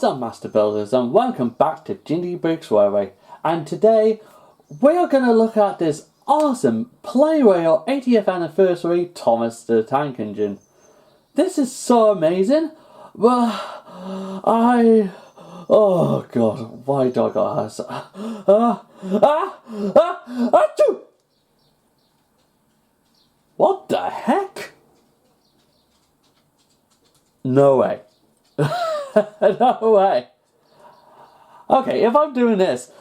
What's up, Master Builders, and welcome back to Gingy Bricks Railway. And today we're going to look at this awesome Playrail 80th anniversary Thomas the Tank Engine. This is so amazing. Well, oh god, why do I got us? Achoo! What the heck? No way. No way. Okay, if I'm doing this,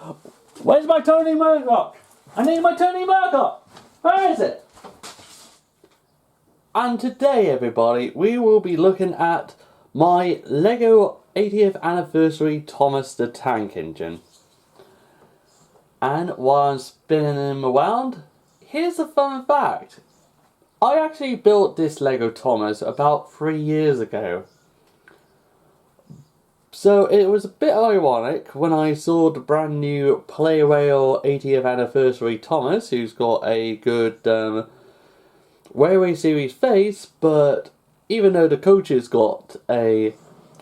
where's my Tony Murdoch? I need my Tony Murdoch. Where is it? And today, everybody, we will be looking at my Lego 80th anniversary Thomas the Tank Engine. And while I'm spinning him around, here's a fun fact. I actually built this Lego Thomas about 3 years ago. So it was a bit ironic when I saw the brand new Playrail 80th anniversary Thomas, who's got a good Railway Series face, but even though the coach's got a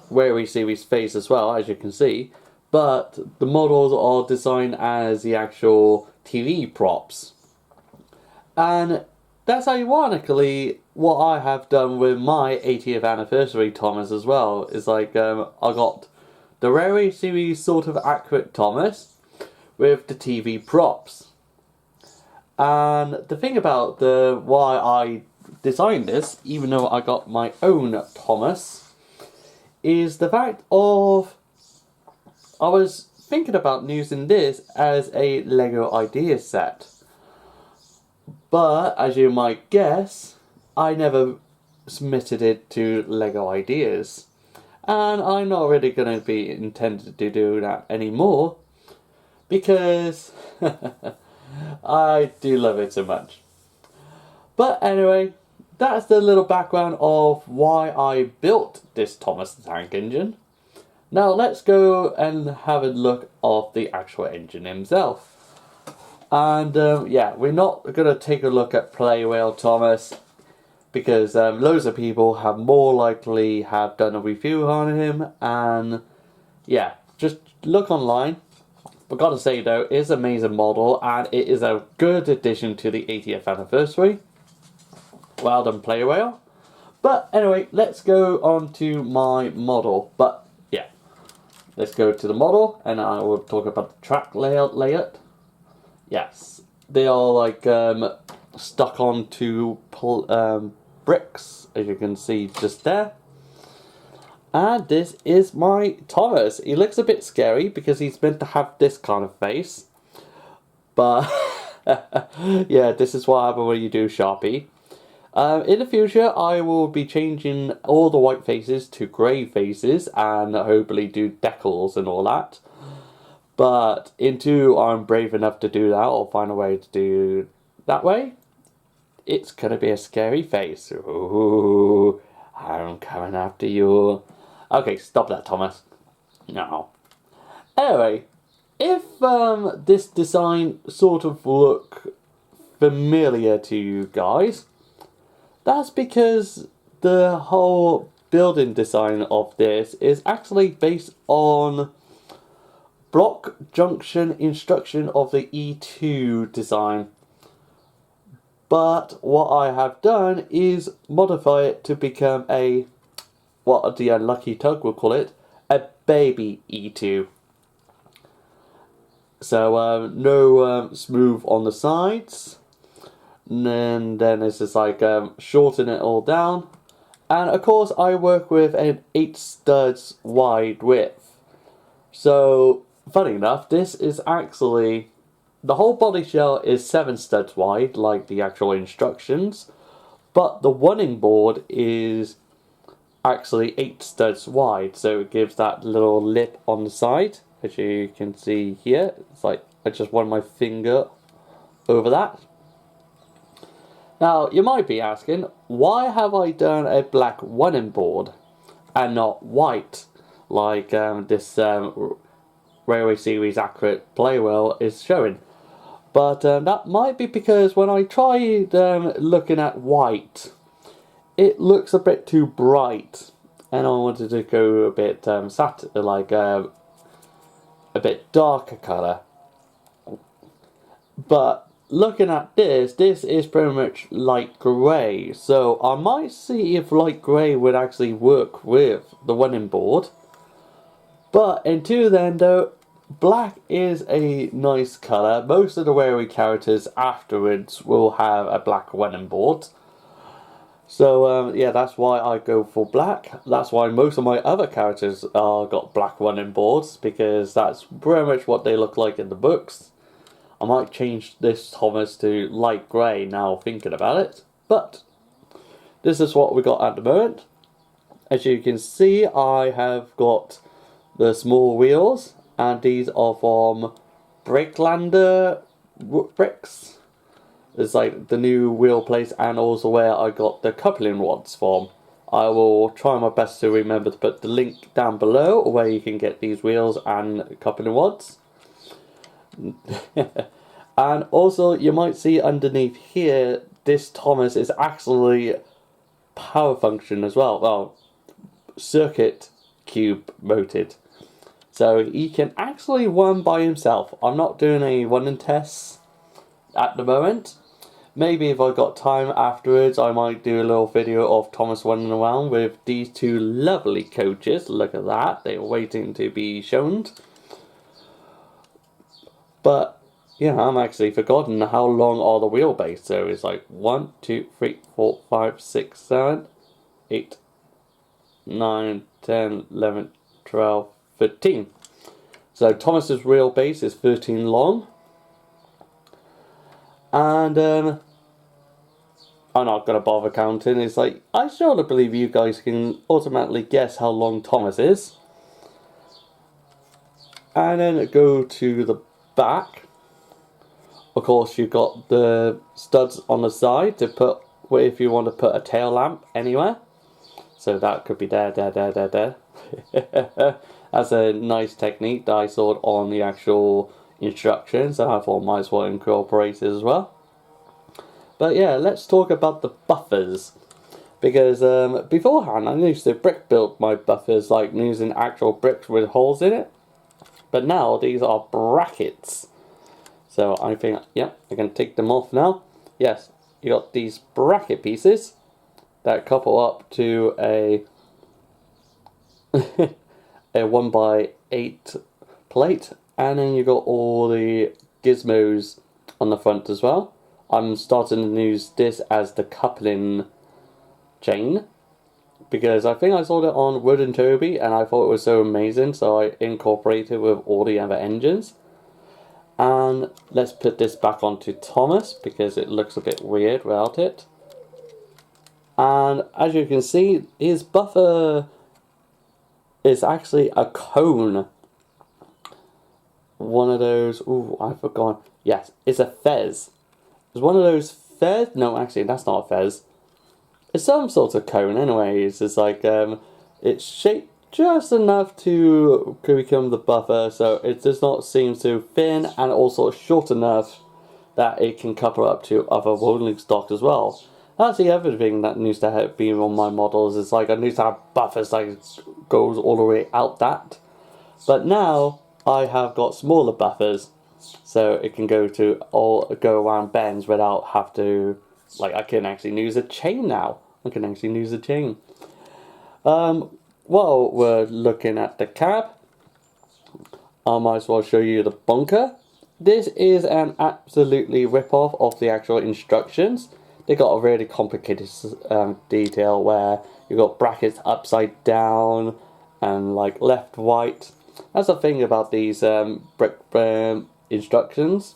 Railway Series face as well, as you can see, but the models are designed as the actual TV props. And that's ironically what I have done with my 80th anniversary Thomas as well. It's like I got the Railway Series sort of accurate Thomas with the TV props. And the thing about why I designed this, even though I got my own Thomas, is the fact of I was thinking about using this as a Lego idea set. But, as you might guess, I never submitted it to Lego Ideas. And I'm not really going to be intended to do that anymore. Because I do love it so much. But anyway, that's the little background of why I built this Thomas the Tank Engine. Now let's go and have a look at the actual engine himself. And yeah, we're not going to take a look at Playrail Thomas because loads of people have more likely have done a review on him, and yeah, just look online. But gotta say though, it's an amazing model and it is a good addition to the 80th anniversary. Well done, Playrail. But anyway, let's go on to my model. But yeah, let's go to the model and I will talk about the track layout. Yes, they are like stuck onto bricks, as you can see just there. And this is my Thomas. He looks a bit scary because he's meant to have this kind of face. But yeah, this is what happens when you do Sharpie. In the future, I will be changing all the white faces to grey faces and hopefully do decals and all that. But until I'm brave enough to do that or find a way to do that way, it's going to be a scary face. Ooh, I'm coming after you. Okay, stop that, Thomas. No. Anyway, if this design sort of look familiar to you guys, that's because the whole building design of this is actually based on block junction instruction of the E2 design. But what I have done is modify it to become what the unlucky tug will call it, a baby E2. So no smooth on the sides. And then it's just like shorten it all down. And of course I work with an 8 studs wide width. So funny enough, this is actually, the whole body shell is 7 studs wide, like the actual instructions, but the running board is actually 8 studs wide, so it gives that little lip on the side, as you can see here. It's like I just run my finger over that. Now, you might be asking, why have I done a black running board and not white, like this Railway Series accurate Playrail is showing? But that might be because when I tried looking at white, it looks a bit too bright. and I wanted to go a bit a bit darker colour. But looking at this is pretty much light grey, so I might see if light grey would actually work with the running board. But until then though, black is a nice colour. Most of the weary characters afterwards will have a black running board. So yeah, that's why I go for black. That's why most of my other characters got black running boards, because that's pretty much what they look like in the books. I might change this Thomas to light grey now thinking about it, but this is what we got at the moment. As you can see, I have got the small wheels, and these are from Bricklander Bricks. It's like the new wheel place, and also where I got the coupling rods from. I will try my best to remember to put the link down below where you can get these wheels and coupling rods. And also you might see underneath here, this Thomas is actually power function as well. Well, circuit cube moted. So he can actually run by himself. I'm not doing any running tests at the moment. Maybe if I got time afterwards, I might do a little video of Thomas running around with these two lovely coaches. Look at that, they're waiting to be shown. But, yeah, I'm actually forgotten how long are the wheelbase. So it's like 1, 2, 3, 4, 5, 6, 7, 8, 9, 10, 11, 12, 13. So Thomas's wheelbase is 13 long. And I'm not going to bother counting. It's like, I sort of believe you guys can automatically guess how long Thomas is. And then go to the back. Of course, you've got the studs on the side to put, if you want to put a tail lamp anywhere. So that could be there. That's a nice technique that I saw on the actual instructions, and I thought might as well incorporate it as well. But yeah, let's talk about the buffers. Because beforehand I used to brick build my buffers, like using actual bricks with holes in it. But now these are brackets. So I think, yeah, I can take them off now. Yes, you got these bracket pieces that couple up to a a 1x8 plate, and then you got all the gizmos on the front as well. I'm starting to use this as the coupling chain, because I think I saw it on Wood and Toby and I thought it was so amazing, so I incorporated it with all the other engines. And let's put this back onto Thomas because it looks a bit weird without it. And as you can see, his buffer is actually a cone. One of those, ooh, I forgot. Yes, it's a fez. It's one of those fez. No, actually, that's not a fez. It's some sort of cone, anyways. It's like it's shaped just enough to become the buffer, so it does not seem too thin, and also short enough that it can couple up to other rolling stock as well. That's the other thing that needs to have been on my models. It's like I need to have buffers that goes all the way out that. But now I have got smaller buffers, so it can go around bends without have to, like, I can actually use a chain now. I can actually use a chain. While we're looking at the cab, I might as well show you the bunker. This is an absolutely rip-off of the actual instructions. They got a really complicated detail where you've got brackets upside down and like left, right. That's the thing about these brick instructions.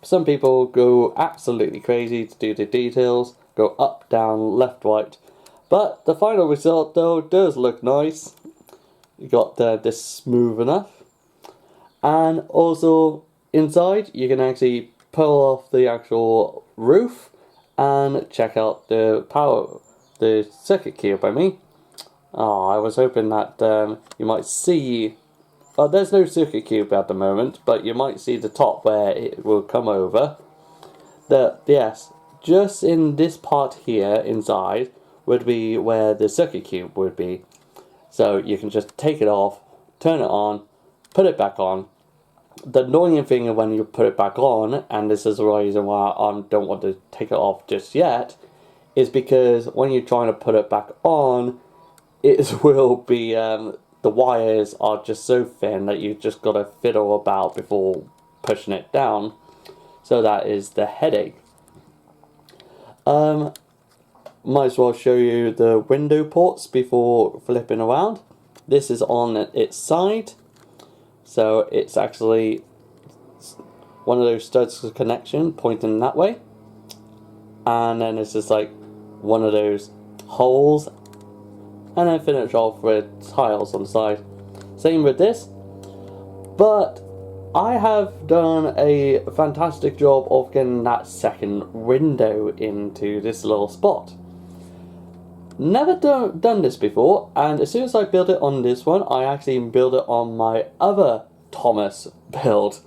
Some people go absolutely crazy to do the details, go up, down, left, right. But the final result though does look nice. You got this smooth enough. And also inside you can actually pull off the actual roof and check out the circuit cube by me. Oh, I was hoping that you might see. There's no circuit cube at the moment, but you might see the top where it will come over. Yes, just in this part here inside would be where the circuit cube would be. So you can just take it off, turn it on, put it back on. The annoying thing when you put it back on, and this is the reason why I don't want to take it off just yet, is because when you're trying to put it back on, it will be, the wires are just so thin that you just got to fiddle about before pushing it down. So that is the headache. Might as well show you the window ports before flipping around. This is on its side. So it's actually one of those studs connection pointing that way. And then this is like one of those holes. And then finish off with tiles on the side. Same with this. But I have done a fantastic job of getting that second window into this little spot. Never done this before, and as soon as I build it on this one, I actually build it on my other Thomas build.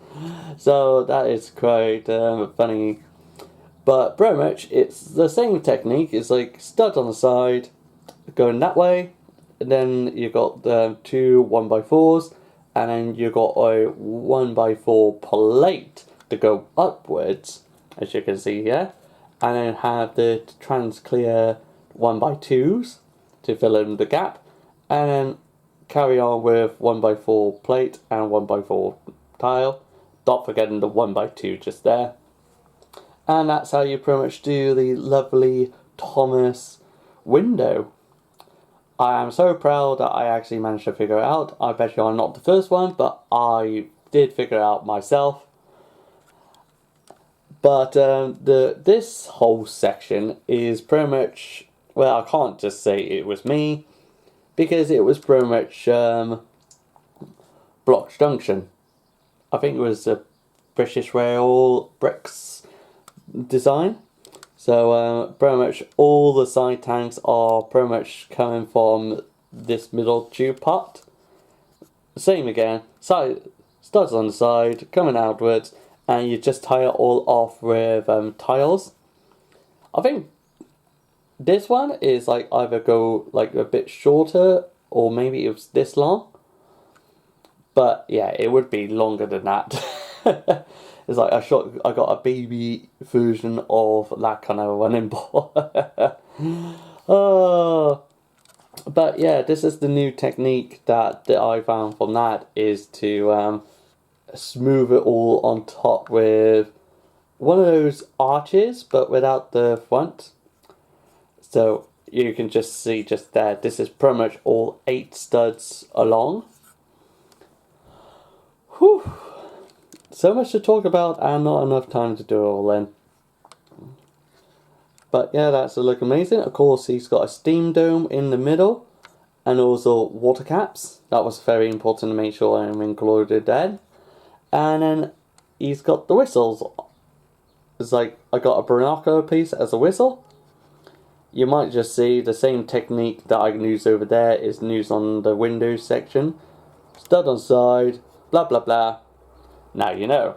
So that is quite funny. But pretty much it's the same technique. It's like stud on the side, going that way, and then you got the two 1x4s, and then you got a 1x4 plate to go upwards, as you can see here, and then have the trans clear 1x2s to fill in the gap, and then carry on with 1x4 plate and 1x4 tile, not forgetting the 1x2 just there. And that's how you pretty much do the lovely Thomas window. I am so proud that I actually managed to figure it out. I bet you I'm not the first one, but I did figure it out myself. But this whole section is pretty much, well, I can't just say it was me, because it was pretty much Block Junction. I think it was a British Rail Bricks design. So pretty much all the side tanks are pretty much coming from this middle tube part. Same again, studs on the side, coming outwards, and you just tie it all off with tiles. I think this one is like either go like a bit shorter, or maybe it was this long. But yeah, it would be longer than that. It's like I got a baby version of that kind of running board. Oh, but yeah, this is the new technique that I found from that, is to smooth it all on top with one of those arches, but without the front. So you can just see just there, this is pretty much all 8 studs along. Whew. So much to talk about and not enough time to do it all in. But yeah, that's look amazing. Of course, he's got a steam dome in the middle, and also water caps. That was very important to make sure I'm included there. And then he's got the whistles. It's like I got a binocular piece as a whistle. You might just see the same technique that I can use over there is used on the windows section. Stud on side, blah blah blah. Now you know.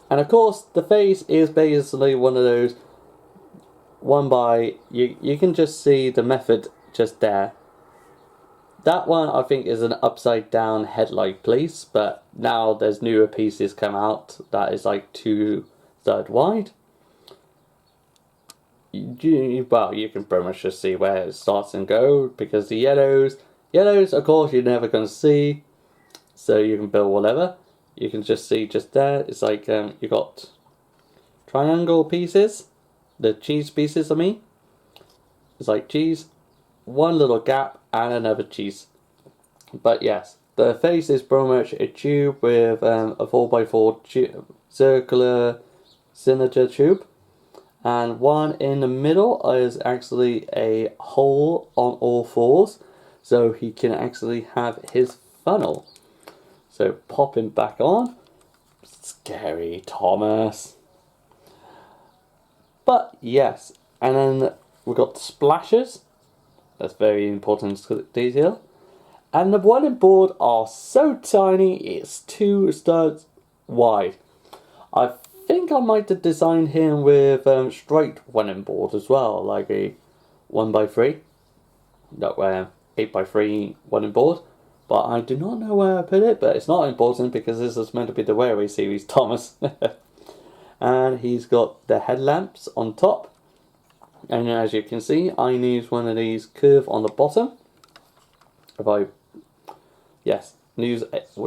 And of course, the face is basically one of those you can just see the method just there. That one I think is an upside down headlight piece, but now there's newer pieces come out that is like 2 stud wide. Well, you can pretty much just see where it starts and go, because the yellows of course you're never going to see, so you can build whatever. You can just see just there, it's like you got triangle pieces, the cheese pieces I mean. It's like cheese, one little gap and another cheese. But yes, the face is pretty much a tube with a 4x4 circular cylinder tube. And one in the middle is actually a hole on all 4s, so he can actually have his funnel. So pop him back on. Scary Thomas. But yes, and then we've got the splashes. That's very important detail. And the running board are so tiny, it's 2 studs wide. I think I might have designed him with straight running board as well, like a 1x3. That way, 8x3 wooden board, but I do not know where I put it, but it's not important because this is meant to be the Railway Series Thomas. And he's got the headlamps on top, and as you can see, I use one of these curve on the bottom. Use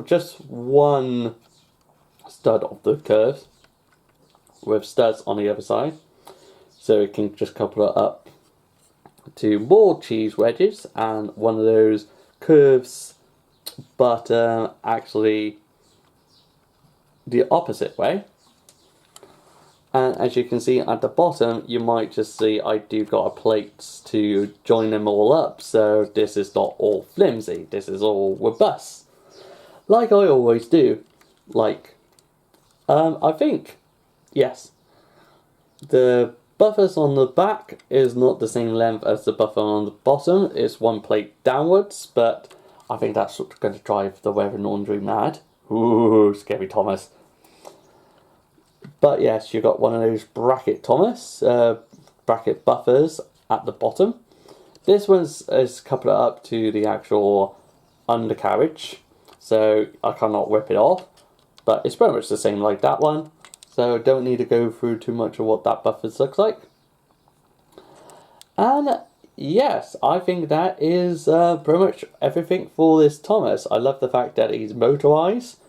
just one stud of the curves with studs on the other side, so it can just couple it up to more cheese wedges and one of those curves, but actually the opposite way. And as you can see at the bottom, you might just see I do got a plate to join them all up, so this is not all flimsy, this is all robust, like I always do. Like, I think, yes, the buffers on the back is not the same length as the buffer on the bottom, it's one plate downwards, but I think that's going to drive the weather laundry mad. Ooh, scary Thomas. But yes, you've got one of those bracket Thomas, bracket buffers at the bottom. This one's is coupled up to the actual undercarriage, so I cannot rip it off. But it's pretty much the same like that one, so don't need to go through too much of what that buffer looks like. And yes, I think that is pretty much everything for this Thomas. I love the fact that he's motorized.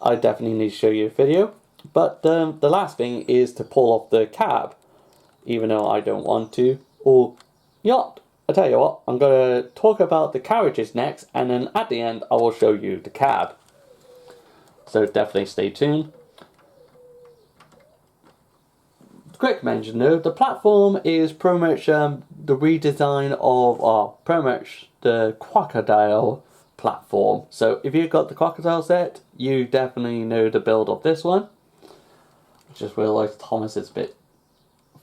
I definitely need to show you a video. But the last thing is to pull off the cab, even though I don't want to. Or, yacht. I tell you what, I'm going to talk about the carriages next, and then at the end I will show you the cab. So definitely stay tuned. Quick mention though, the platform is pretty much the redesign of pretty much the crocodile platform. So if you've got the crocodile set, you definitely know the build of this one. Just realised Thomas is a bit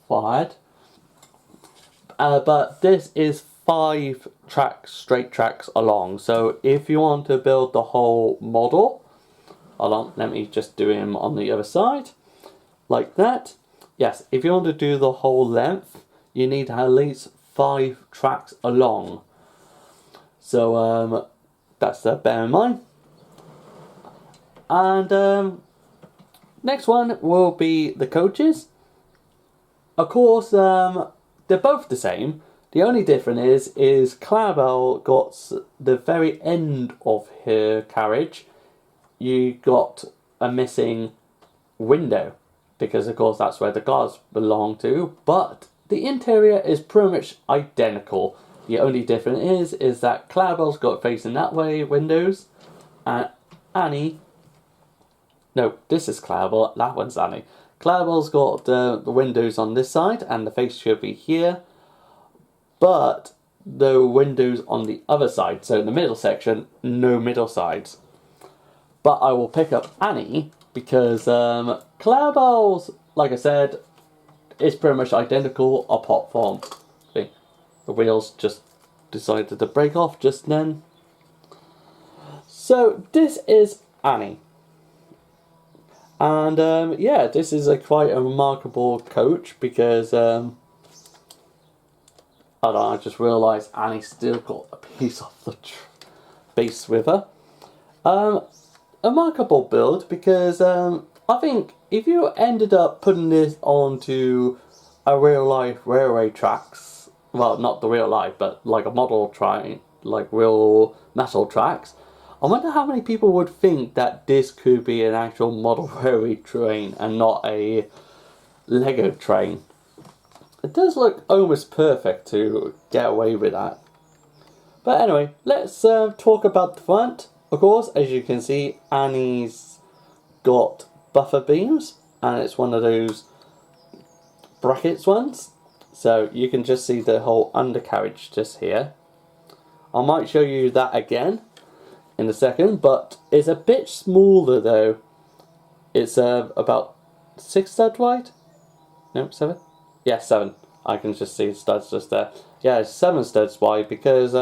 fired. But this is 5 tracks, straight tracks along. So if you want to build the whole model along, let me just do him on the other side, like that. Yes, if you want to do the whole length, you need to have at least 5 tracks along. So that's to bear in mind. And next one will be the coaches. Of course, they're both the same. The only difference is Clarabel got the very end of her carriage. You got a missing window, because of course that's where the guards belong to. But the interior is pretty much identical. The only difference is that Clarabel's got facing that way windows, and Annie. No, this is Clarabel, that one's Annie. Clarabel's got the windows on this side, and the face should be here. But the windows on the other side, so in the middle section, no middle sides. But I will pick up Annie, because Clarabel's, like I said, is pretty much identical apart from the wheels just decided to break off just then. So this is Annie. And yeah, this is quite a remarkable coach, because I just realised Annie still got a piece of the base with her. A remarkable build, because I think if you ended up putting this onto a real life railway tracks, well, not the real life, but like a model train, like real metal tracks, I wonder how many people would think that this could be an actual model railway train and not a Lego train. It does look almost perfect to get away with that. But anyway, let's talk about the front. Of course, as you can see, Annie's got buffer beams, and it's one of those brackets ones. So you can just see the whole undercarriage just here. I might show you that again in a second, but it's a bit smaller though. It's about 6 studs wide? No, 7? Yeah, 7. I can just see the studs just there. Yeah, it's 7 studs wide, because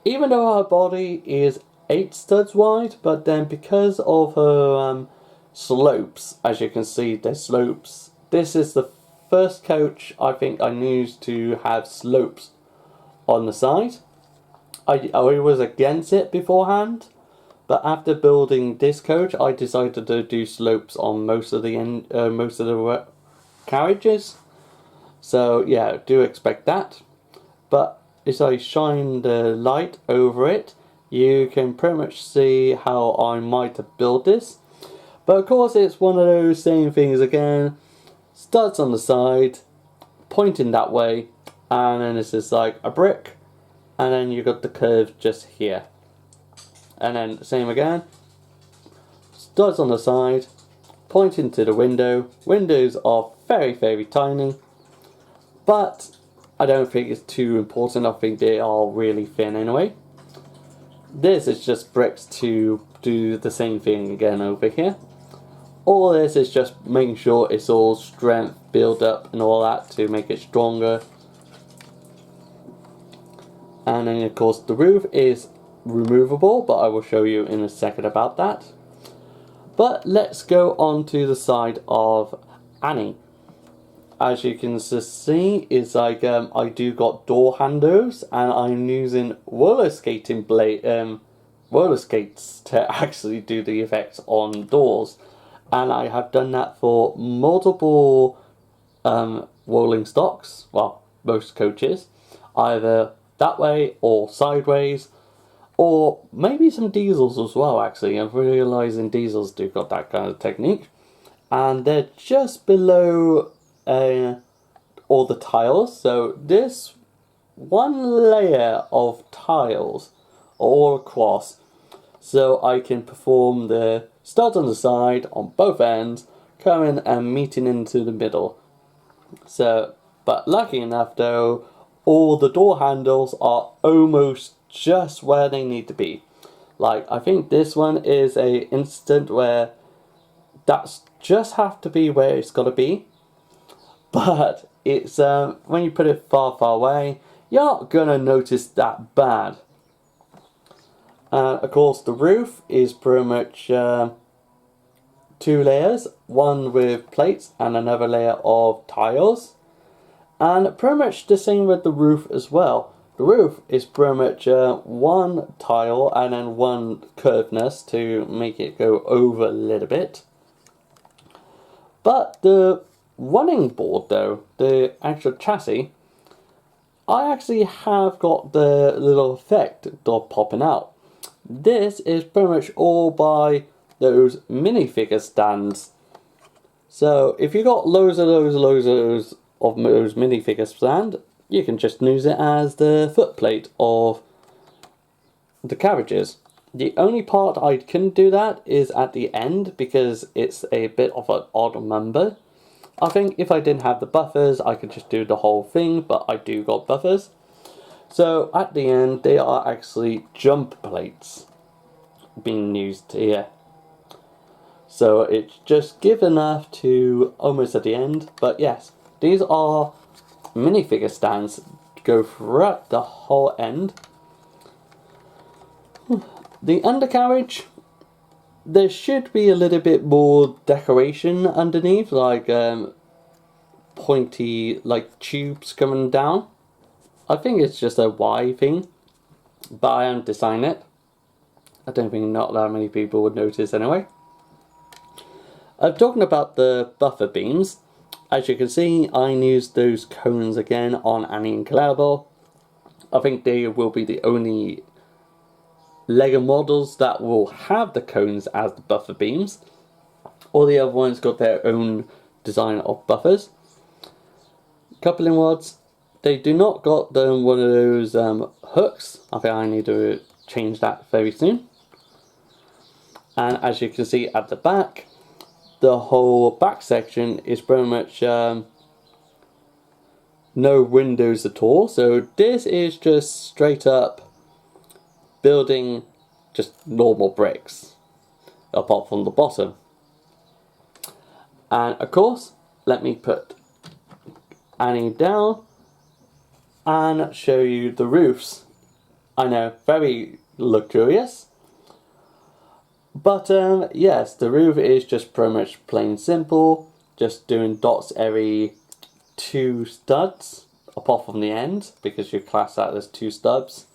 even though her body is 8 studs wide, but then because of her slopes, as you can see, there's slopes. This is the first coach I think I used to have slopes on the side. I was against it beforehand, but after building this coach, I decided to do slopes on most of the carriages. So yeah, do expect that. But as I shine the light over it, you can pretty much see how I might have built this. But of course, it's one of those same things again. Studs on the side, pointing that way, and then it's just like a brick, and then you got the curve just here. And then same again, studs on the side, pointing to the window. Windows are very, very tiny, but I don't think it's too important. I think they are really thin anyway. This is just bricks to do the same thing again over here. All this is just making sure it's all strength build up and all that to make it stronger. And then of course the roof is removable, but I will show you in a second about that. But let's go on to the side of Annie. As you can see, it's like I do got door handles, and I'm using roller skates to actually do the effects on doors. And I have done that for multiple rolling stocks, well, most coaches, either that way or sideways, or maybe some diesels as well. Actually, I'm realizing diesels do got that kind of technique, and they're just below all the tiles. So this one layer of tiles all across, so I can perform the studs on the side on both ends, coming and meeting into the middle. So, but lucky enough though, all the door handles are almost just where they need to be. Like, I think this one is a instant where that's just have to be where it's got to be. But it's when you put it far, far away, you're not gonna notice that bad. Of course, the roof is pretty much 2 layers, one with plates and another layer of tiles. And pretty much the same with the roof as well. The roof is pretty much one tile and then one curvedness to make it go over a little bit. But the running board though, the actual chassis, I actually have got the little effect of popping out. This is pretty much all by those minifigure stands. So if you got loads of those minifigure stand, you can just use it as the footplate of the carriages. The only part I couldn't do that is at the end, because it's a bit of an odd number. I think if I didn't have the buffers, I could just do the whole thing, but I do got buffers. So at the end, they are actually jump plates being used here. So it's just give enough to almost at the end. But yes, these are minifigure stands to go throughout the whole end. The undercarriage, there should be a little bit more decoration underneath, like pointy like tubes coming down. I think it's just a Y thing, but I haven't designed it. I don't think not that many people would notice anyway. Talking about the buffer beams, as you can see, I used those cones again on Annie and Clarabel. I think they will be the only Lego models that will have the cones as the buffer beams. All the other ones got their own design of buffers. Coupling rods, they do not got one of those hooks. I think I need to change that very soon. And as you can see at the back, the whole back section is pretty much no windows at all. So this is just straight up building just normal bricks, apart from the bottom. And of course, let me put Annie down and show you the roofs. I know, very luxurious. But yes, the roof is just pretty much plain simple, just doing dots every 2 studs, apart from the end, because you class that as 2 stubs.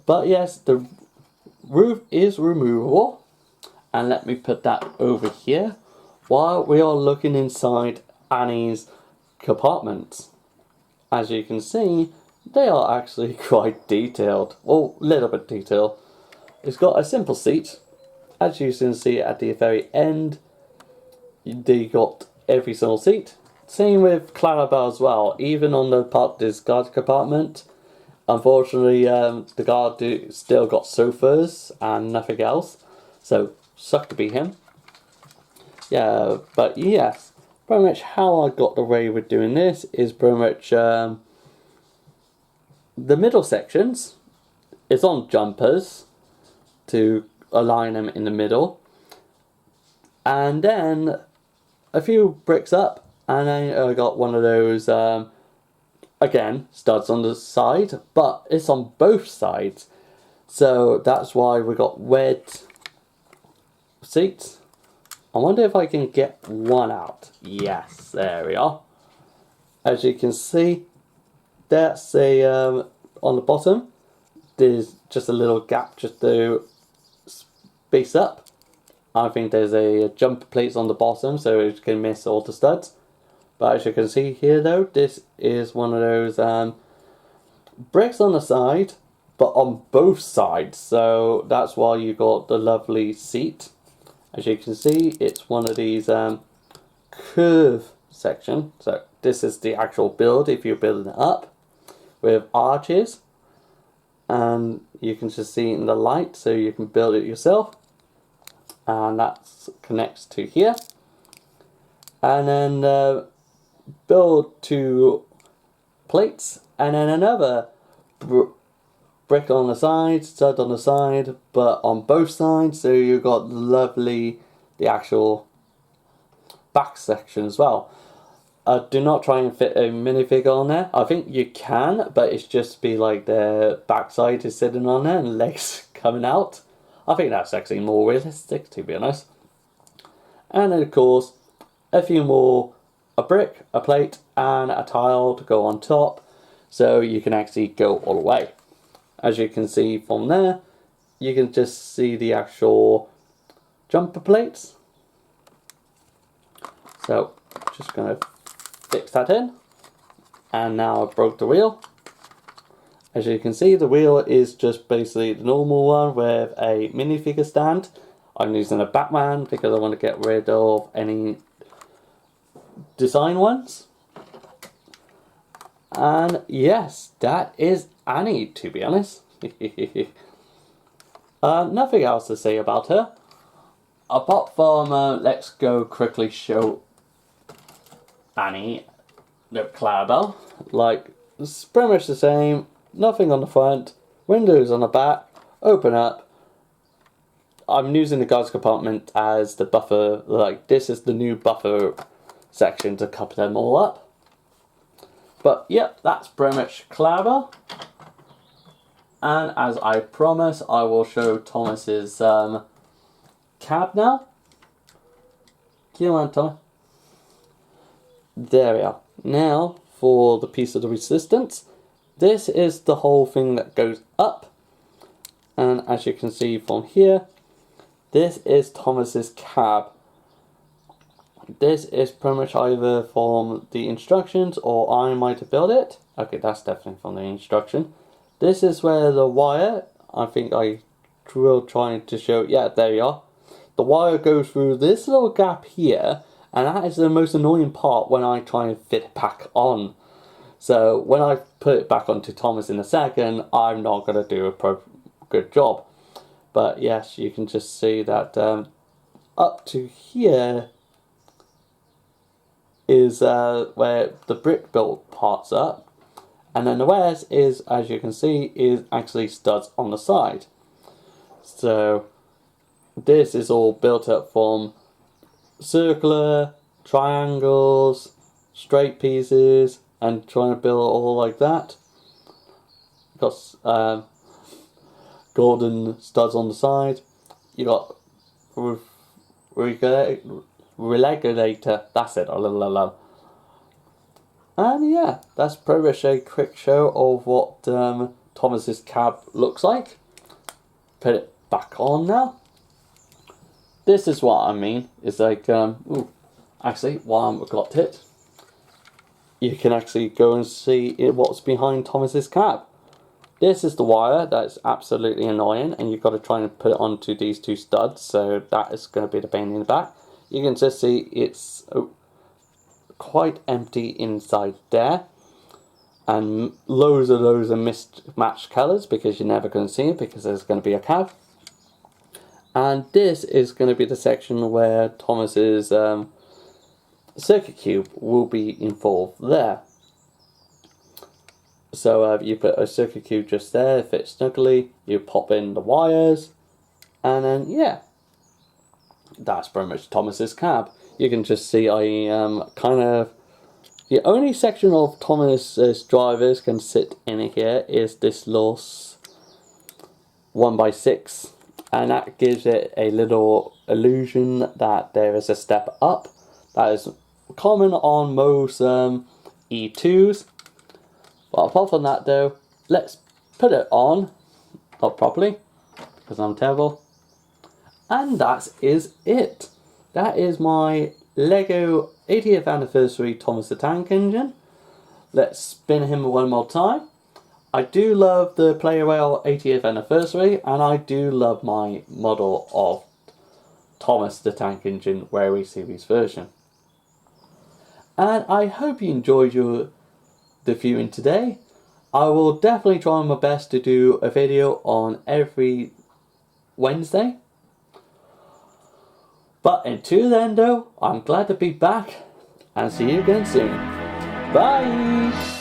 But yes, the roof is removable. And let me put that over here while we are looking inside Annie's compartments. As you can see, they are actually quite detailed. Well, a little bit detailed. It's got a simple seat. As you can see at the very end, they got every single seat. Same with Clarabel as well. Even on the this guard compartment, unfortunately, the guard still got sofas and nothing else. So, suck to be him. Yeah, but yes, pretty much how I got away with doing this is pretty much the middle sections. It's on jumpers to align them in the middle, and then a few bricks up, and then I got one of those again studs on the side, but it's on both sides, so that's why we got red seats. I wonder if I can get one out. Yes, there we are. As you can see, that's a on the bottom there's just a little gap just to space up. I think there's a jumper plates on the bottom so you can miss all the studs. But as you can see here though, this is one of those bricks on the side, but on both sides. So that's why you got the lovely seat. As you can see, it's one of these curve section. So this is the actual build if you're building it up with arches. And you can just see it in the light, so you can build it yourself. And that connects to here. And then build 2 plates, and then another brick on the side, stud on the side, but on both sides, so you've got the actual back section as well. Do not try and fit a minifigure on there. I think you can, but it's just be like the backside is sitting on there and legs coming out. I think that's actually more realistic, to be honest. And then of course, a few more, a brick, a plate, and a tile to go on top, so you can actually go all the way. As you can see from there, you can just see the actual jumper plates. So, just going to fix that in. And now I've broke the wheel. As you can see, the wheel is just basically the normal one with a minifigure stand. I'm using a Batman because I want to get rid of any design ones. And yes, that is Annie, to be honest. Nothing else to say about her. Apart from, let's go quickly show Annie, the Clarabel. Like, it's pretty much the same. Nothing on the front. Windows on the back. Open up. I'm using the guards compartment as the buffer. Like, this is the new buffer section to cover them all up. But yep, that's pretty much Clarabel. And as I promised, I will show Thomas's cab now. Come on, Thomas. There we are. Now for the piece of the resistance. This is the whole thing that goes up. And as you can see from here, this is Thomas's cab. This is pretty much either from the instructions or I might have built it. Okay, that's definitely from the instruction. This is where the wire, I think I will try to show, yeah, there you are. The wire goes through this little gap here, and that is the most annoying part when I try and fit it back on. So when I put it back onto Thomas in a second, I'm not going to do a good job. But yes, you can just see that up to here is where the brick built parts up. And then the rest is, as you can see, is actually studs on the side. So this is all built up from circular, triangles, straight pieces, and trying to build it all like that. Got golden studs on the side. You got regulator. That's it. And yeah, that's pretty much a quick show of what Thomas's cab looks like. Put it back on now. This is what I mean. It's like, actually, while I've got it, you can actually go and see what's behind Thomas's cab. This is the wire that's absolutely annoying, and you've got to try and put it onto these two studs, so that is going to be the pain in the back. You can just see it's quite empty inside there, and loads of mismatched colours because you're never going to see it because there's going to be a cab. And this is going to be the section where Thomas's circuit cube will be involved there. So you put a circuit cube just there, fits snugly, you pop in the wires, and then yeah, that's pretty much Thomas's cab. You can just see I kind of, the only section of Thomas's drivers can sit in here is this little 1x6, and that gives it a little illusion that there is a step up. That is common on most E2s. But apart from that though, let's put it on, not properly, because I'm terrible. And that is it. That is my Lego 80th anniversary Thomas the Tank Engine. Let's spin him one more time. I do love the Clarabel 80th anniversary, and I do love my model of Thomas the Tank Engine Wary Series version. And I hope you enjoyed the viewing today. I will definitely try my best to do a video on every Wednesday. But until then though, I'm glad to be back and see you again soon. Bye!